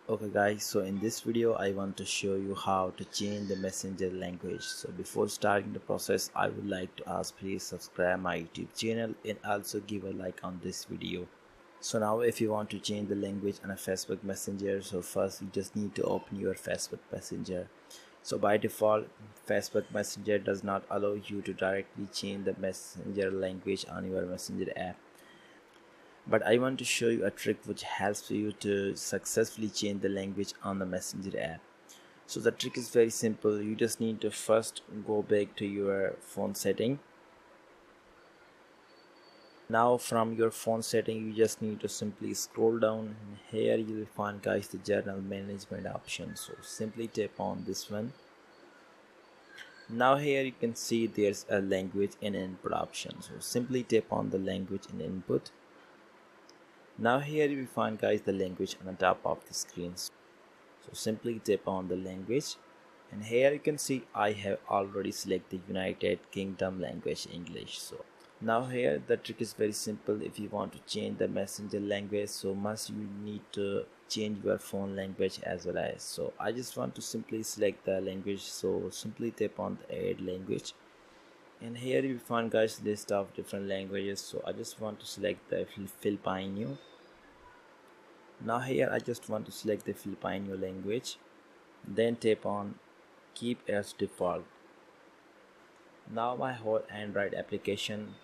Okay guys, so in this video I want to show you how to change the messenger language. So before starting the process, I would like to ask, please subscribe my YouTube channel and also give a like on this video. So now if you want to change the language on a Facebook Messenger, so first you just need to open your Facebook Messenger. So by default, Facebook Messenger does not allow you to directly change the messenger language on your messenger app, but I want to show you a trick which helps you to successfully change the language on the messenger app. So the trick is very simple. You just need to first go back to your phone setting. Now from your phone setting, you just need to simply scroll down. Here you will find guys the journal management option, so simply tap on this one. Now here you can see there's a language and input option, so simply tap on the language and input. Now here you will find guys the language on the top of the screen, so simply tap on the language, and here you can see I have already selected United Kingdom language English. So now here the trick is very simple. If you want to change the messenger language, so must you need to change your phone language as well as. So I just want to simply select the language, so simply tap on the add language, and here you find guys list of different languages. So I just want to select the Filipino. Now here I just want to select the Filipino language, then tap on keep as default. Now my whole Android application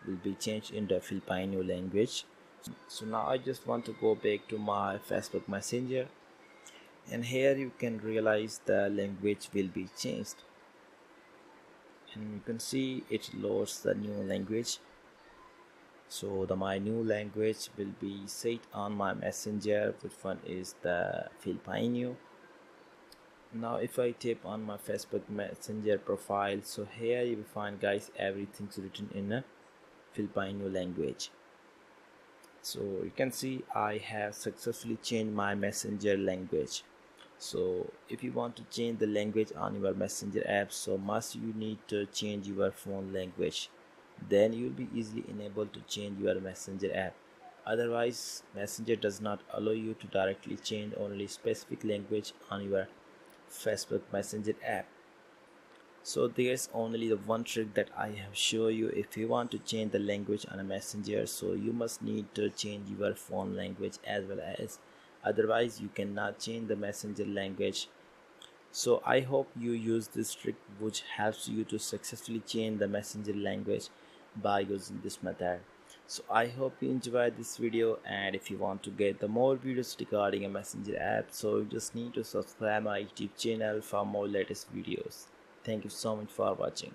will be changed into Filipino language. So now I just want to go back to my Facebook Messenger, and here you can realize the language will be changed, and you can see it loads the new language. So my new language will be set on my messenger, which one is the Filipino. Now if I tap on my Facebook Messenger profile, so here you will find guys everything's written in a Filipino language. So you can see I have successfully changed my messenger language. So if you want to change the language on your messenger app, so must you need to change your phone language, then you'll be easily enabled to change your messenger app. Otherwise messenger does not allow you to directly change only specific language on your Facebook Messenger app. So there's only the one trick that I have shown you. If you want to change the language on a messenger, so you must need to change your phone language as well as, otherwise you cannot change the messenger language. So I hope you use this trick which helps you to successfully change the messenger language by using this method. So I hope you enjoyed this video, and if you want to get the more videos regarding a messenger app, so you just need to subscribe my YouTube channel for more latest videos. Thank you so much for watching.